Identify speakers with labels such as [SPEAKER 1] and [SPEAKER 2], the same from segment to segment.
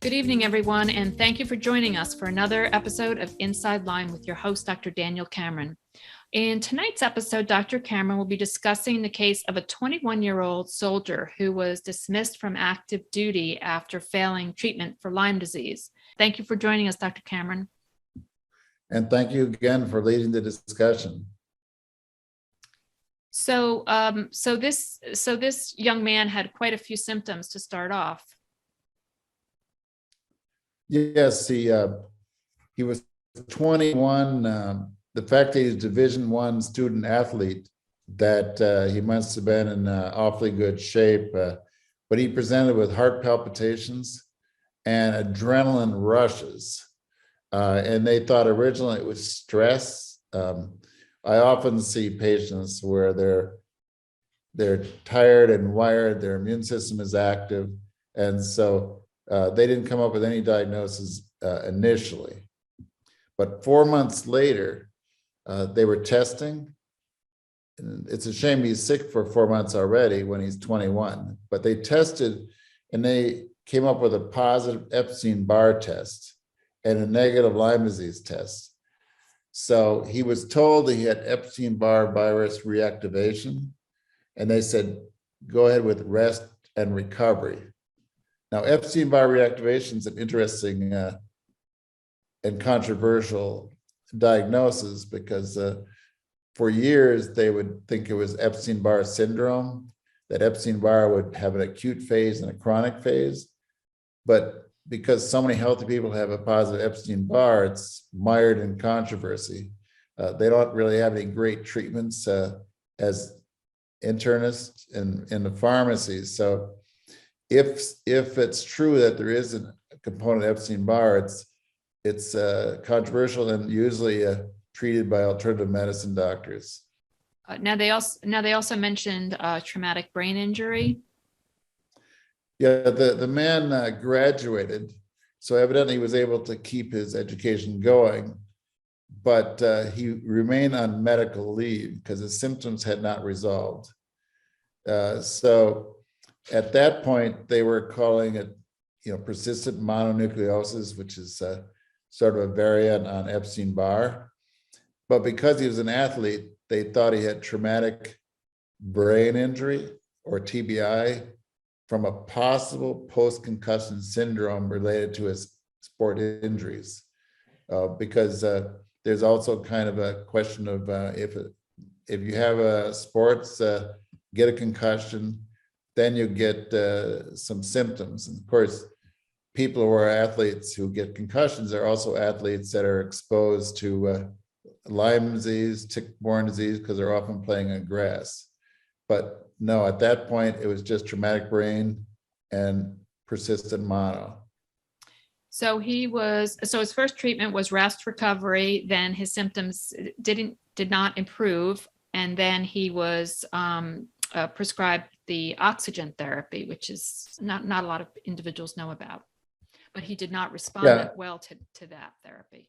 [SPEAKER 1] Good evening, everyone, and thank you for joining us for another episode of Inside Lyme with your host, Dr. Daniel Cameron. In tonight's episode, Dr. Cameron will be discussing the case of a 21-year-old soldier who was dismissed from active duty after failing treatment for Lyme disease. Thank you for joining us, Dr. Cameron.
[SPEAKER 2] And thank you again for leading the discussion.
[SPEAKER 1] So this young man had quite a few symptoms to start off.
[SPEAKER 2] Yes, he was 21. The fact that he's Division I student athlete, that he must have been in awfully good shape. But he presented with heart palpitations and adrenaline rushes. And they thought originally it was stress. I often see patients where they're tired and wired, their immune system is active. And so they didn't come up with any diagnosis initially. But 4 months later, they were testing. And it's a shame he's sick for 4 months already when he's 21. But they tested and they came up with a positive Epstein-Barr test and a negative Lyme disease test. So he was told that he had Epstein-Barr virus reactivation. And they said, go ahead with rest and recovery. Now, Epstein-Barr reactivation is an interesting and controversial diagnosis because for years they would think it was Epstein-Barr syndrome, that Epstein-Barr would have an acute phase and a chronic phase. But because so many healthy people have a positive Epstein-Barr, it's mired in controversy. They don't really have any great treatments as internists in the pharmacies. So if it's true that there is a component of Epstein-Barr, it's controversial and usually treated by alternative medicine doctors.
[SPEAKER 1] Now they also mentioned traumatic brain injury.
[SPEAKER 2] Yeah, the man graduated, so evidently he was able to keep his education going, but he remained on medical leave because his symptoms had not resolved. So at that point, they were calling it, persistent mononucleosis, which is sort of a variant on Epstein-Barr. But because he was an athlete, they thought he had traumatic brain injury or TBI from a possible post-concussion syndrome related to his sport injuries. Because there's also kind of a question of if you have a sports, get a concussion, then you get some symptoms. And of course, people who are athletes who get concussions are also athletes that are exposed to Lyme disease, Tick-Borne disease, because they're often playing on grass. But no, at that point, it was just traumatic brain and persistent mono.
[SPEAKER 1] So his first treatment was rest recovery. Then his symptoms did not improve. And then he was prescribed the oxygen therapy, which is not a lot of individuals know about, but he did not respond well to that therapy.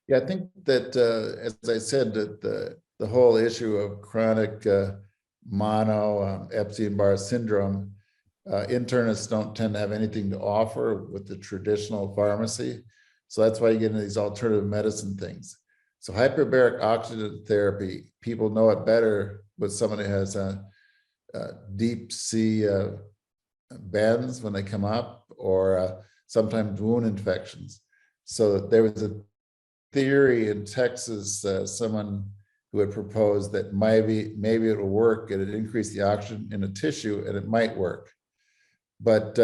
[SPEAKER 2] Yeah, I think that, as I said, that the whole issue of chronic mono Epstein-Barr syndrome, internists don't tend to have anything to offer with the traditional pharmacy. So that's why you get into these alternative medicine things. So hyperbaric oxygen therapy, people know it better with someone who has a deep sea bends when they come up, or sometimes wound infections. So there was a theory in Texas, someone who had proposed that maybe it'll work, and it increased the oxygen in a tissue and it might work. But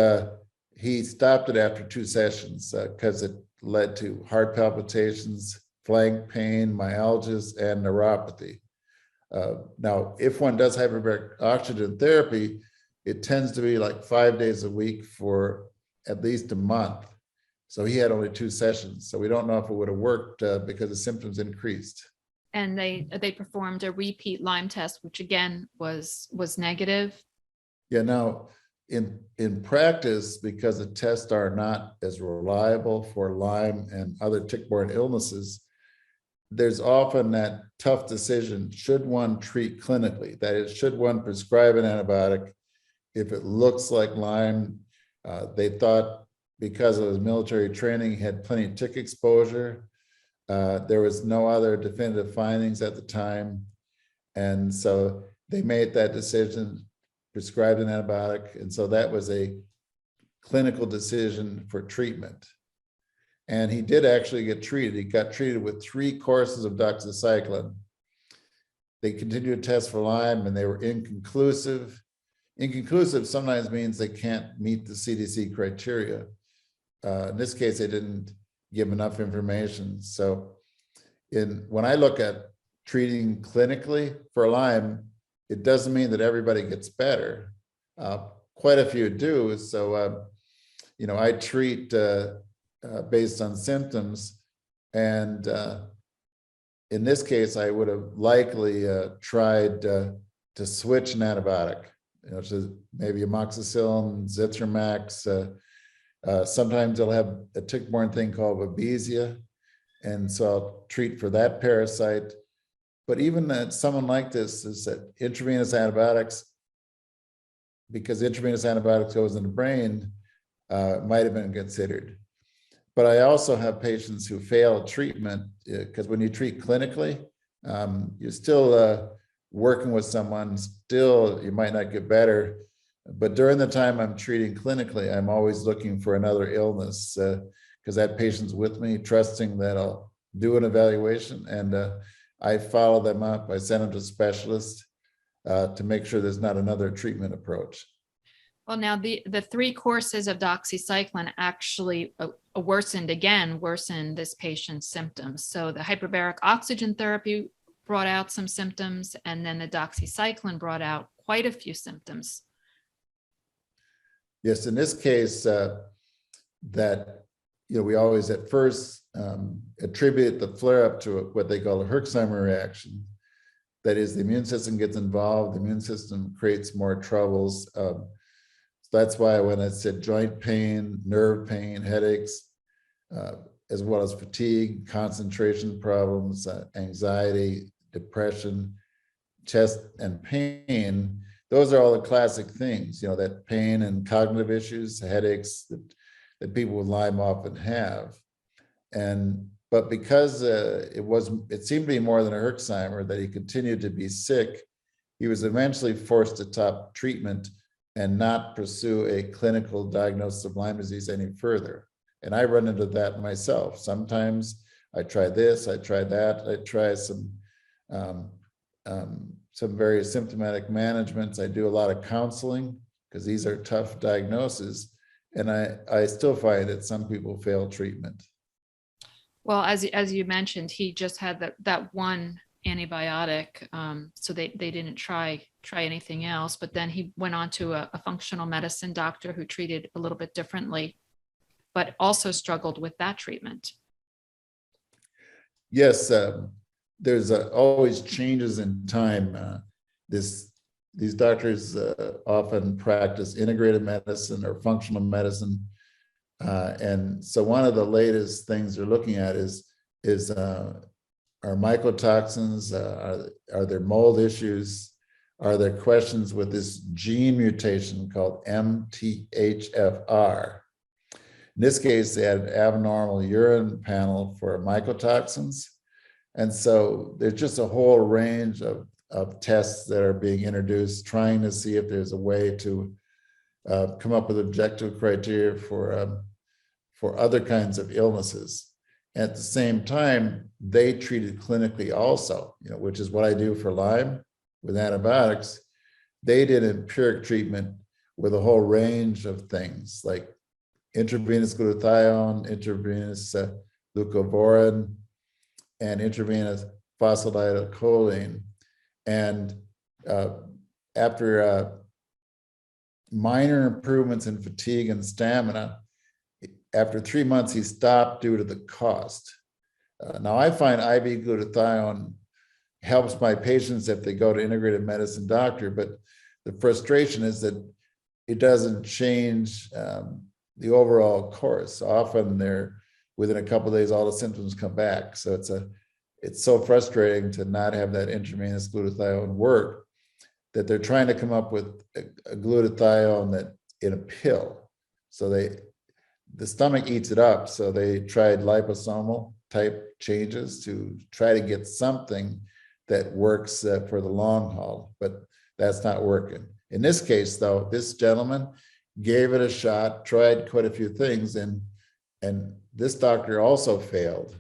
[SPEAKER 2] he stopped it after 2 sessions because it led to heart palpitations, flank pain, myalgias, and neuropathy. Now, if one does hyperbaric oxygen therapy, it tends to be like 5 days a week for at least a month. So he had only 2 sessions. So we don't know if it would have worked because the symptoms increased.
[SPEAKER 1] And they performed a repeat Lyme test, which again was negative.
[SPEAKER 2] Yeah, now in practice, because the tests are not as reliable for Lyme and other tick-borne illnesses, there's often that tough decision, should one treat clinically? That is, should one prescribe an antibiotic if it looks like Lyme? They thought because of his military training, had plenty of tick exposure. There was no other definitive findings at the time. And so they made that decision, prescribed an antibiotic. And so that was a clinical decision for treatment. And he did actually get treated. He got treated with 3 courses of doxycycline. They continued to test for Lyme and they were inconclusive. Inconclusive sometimes means they can't meet the CDC criteria. In this case, they didn't give enough information. So when I look at treating clinically for Lyme, it doesn't mean that everybody gets better. Quite a few do. So, I treat based on symptoms. And in this case, I would have likely tried to switch an antibiotic, to maybe amoxicillin, Zithromax. Sometimes they'll have a tick-borne thing called babesia. And so I'll treat for that parasite. But even that someone like this is that intravenous antibiotics, because intravenous antibiotics goes in the brain, might have been considered. But I also have patients who fail treatment because when you treat clinically, you're still working with someone, still you might not get better. But during the time I'm treating clinically, I'm always looking for another illness because that patient's with me, trusting that I'll do an evaluation, and I follow them up. I send them to specialists to make sure there's not another treatment approach.
[SPEAKER 1] Well, now the 3 courses of doxycycline actually worsened this patient's symptoms. So the hyperbaric oxygen therapy brought out some symptoms, and then the doxycycline brought out quite a few symptoms.
[SPEAKER 2] Yes, in this case, we always at first attribute the flare-up to what they call a Herxheimer reaction. That is, the immune system gets involved, the immune system creates more troubles. So that's why when I said joint pain, nerve pain, headaches, as well as fatigue, concentration problems, anxiety, depression, chest and pain, those are all the classic things, that pain and cognitive issues, headaches that people with Lyme often have. But because it seemed to be more than a Herxheimer, that he continued to be sick, he was eventually forced to stop treatment and not pursue a clinical diagnosis of Lyme disease any further. And I run into that myself. Sometimes I try this, I try that, I try some very symptomatic managements. I do a lot of counseling because these are tough diagnoses. And I still find that some people fail treatment.
[SPEAKER 1] Well, as you mentioned, he just had that one antibiotic, so they didn't try anything else. But then he went on to a functional medicine doctor who treated a little bit differently, but also struggled with that treatment.
[SPEAKER 2] Yes, there's always changes in time. These doctors often practice integrative medicine or functional medicine. And so one of the latest things they're looking at is are mycotoxins, are there mold issues? Are there questions with this gene mutation called MTHFR? In this case, they had an abnormal urine panel for mycotoxins. And so there's just a whole range of tests that are being introduced, trying to see if there's a way to come up with objective criteria for other kinds of illnesses. At the same time, they treated clinically also, which is what I do for Lyme with antibiotics. They did empiric treatment with a whole range of things like intravenous glutathione, intravenous leucovorin, and intravenous phosphatidylcholine. And after minor improvements in fatigue and stamina, after 3 months, he stopped due to the cost. Now, I find IV glutathione helps my patients if they go to integrative medicine doctor, but the frustration is that it doesn't change the overall course. Often they're within a couple of days, all the symptoms come back. So it's so frustrating to not have that intravenous glutathione work that they're trying to come up with a glutathione that in a pill. So the stomach eats it up. So they tried liposomal type changes to try to get something that works for the long haul, but that's not working. In this case, though, this gentleman gave it a shot, tried quite a few things, and this doctor also failed.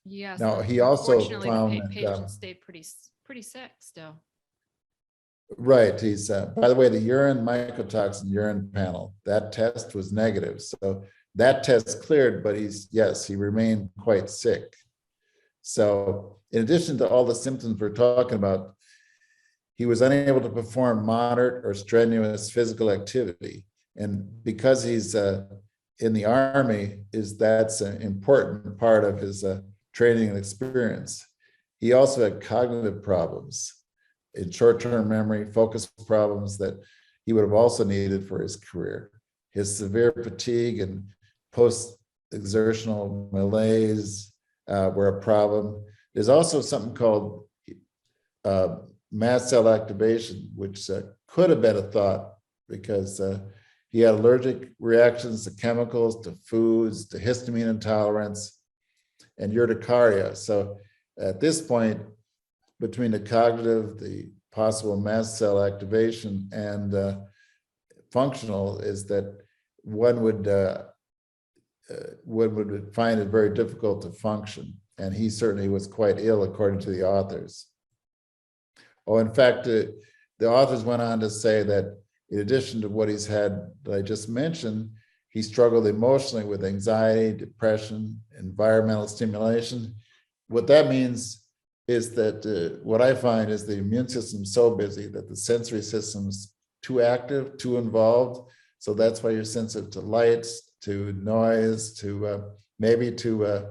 [SPEAKER 1] Yes.
[SPEAKER 2] Now, he also
[SPEAKER 1] Unfortunately,
[SPEAKER 2] found
[SPEAKER 1] the
[SPEAKER 2] that,
[SPEAKER 1] patient stayed pretty sick still.
[SPEAKER 2] right, he's, by the way, the urine mycotoxin urine panel, that test was negative. So that test cleared, but he remained quite sick. So in addition to all the symptoms we're talking about, he was unable to perform moderate or strenuous physical activity. And because he's in the Army, that's an important part of his training and experience. He also had cognitive problems in short-term memory, focus problems that he would have also needed for his career. His severe fatigue and post-exertional malaise were a problem. There's also something called mast cell activation, which could have been a thought because he had allergic reactions to chemicals, to foods, to histamine intolerance, and urticaria. So at this point, between the cognitive, the possible mast cell activation, and functional, is that one would find it very difficult to function. And he certainly was quite ill, according to the authors. Oh, in fact, the authors went on to say that in addition to what he's had that I just mentioned, he struggled emotionally with anxiety, depression, environmental stimulation. What that means is that what I find is the immune system's so busy that the sensory system's too active, too involved. So that's why you're sensitive to lights, to noise, to maybe to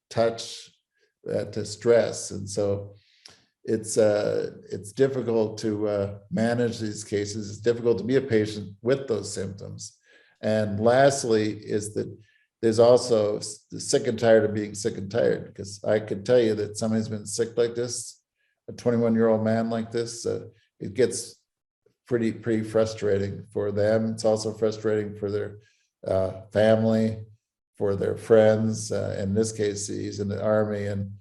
[SPEAKER 2] touch, to stress. And so it's difficult to manage these cases. It's difficult to be a patient with those symptoms. And lastly is that there's also the sick and tired of being sick and tired, because I could tell you that somebody's been sick like this, a 21-year-old man like this, it gets pretty frustrating for them. It's also frustrating for their family, for their friends. In this case, he's in the Army, and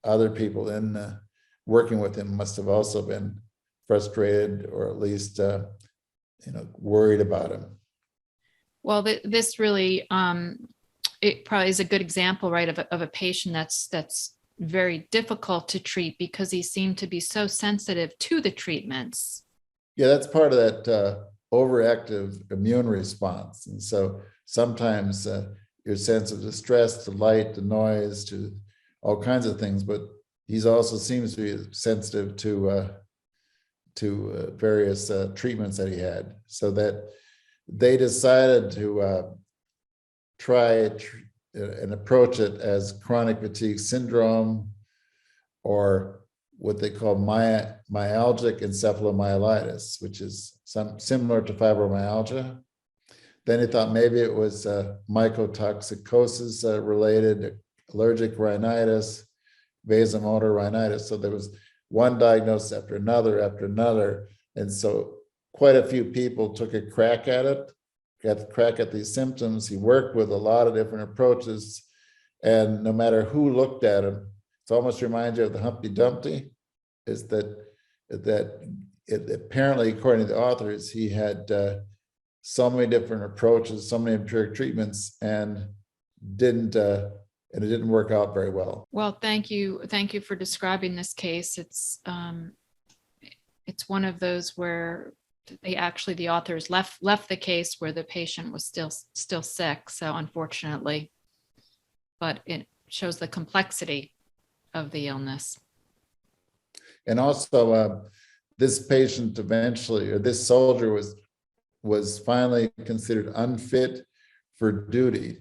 [SPEAKER 2] other people in working with him must have also been frustrated, or at least worried about him.
[SPEAKER 1] Well, this really, it probably is a good example, right, of a patient that's very difficult to treat because he seemed to be so sensitive to the treatments.
[SPEAKER 2] Yeah, that's part of that overactive immune response. And so sometimes you're sensitive to stress, to light, to noise, to all kinds of things, but he also seems to be sensitive to various treatments that he had, so that they decided to try and approach it as chronic fatigue syndrome, or what they call myalgic encephalomyelitis, which is similar to fibromyalgia. Then he thought maybe it was mycotoxicosis related, allergic rhinitis, vasomotor rhinitis. So there was one diagnosis after another. And so quite a few people took a crack at it, got a crack at these symptoms. He worked with a lot of different approaches, and no matter who looked at him, it almost reminds you of the Humpty Dumpty, is that it apparently, according to the authors, he had so many different approaches, so many empiric treatments, and it didn't work out very well.
[SPEAKER 1] Well, thank you for describing this case. It's one of those where the authors left the case where the patient was still sick. So unfortunately, but it shows the complexity of the illness.
[SPEAKER 2] And also, this patient eventually, or this soldier was finally considered unfit for duty,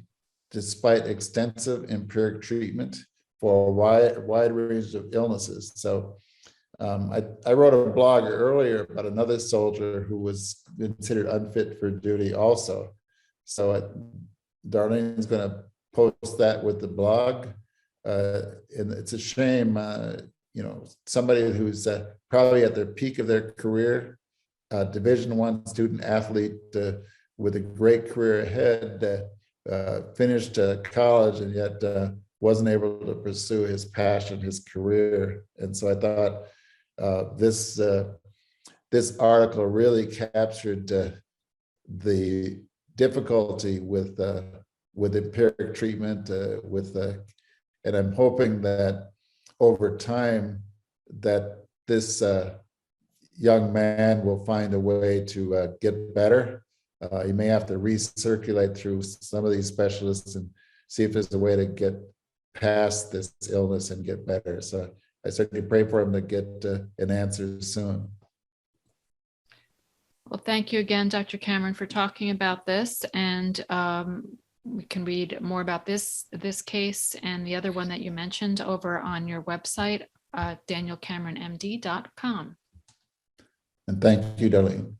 [SPEAKER 2] despite extensive empiric treatment for a wide range of illnesses. So I wrote a blog earlier about another soldier who was considered unfit for duty also. So Darlene's going to post that with the blog. And it's a shame, somebody who's probably at the peak of their career, Division I student athlete, with a great career ahead, finished college, and yet wasn't able to pursue his passion, his career. And so I thought this article really captured the difficulty with empiric treatment, and I'm hoping that over time that this young man will find a way to get better. You may have to recirculate through some of these specialists and see if there's a way to get past this illness and get better. So I certainly pray for him to get an answer soon.
[SPEAKER 1] Well, thank you again, Dr. Cameron, for talking about this. And we can read more about this case and the other one that you mentioned over on your website, danielcameronmd.com.
[SPEAKER 2] And thank you, Darlene.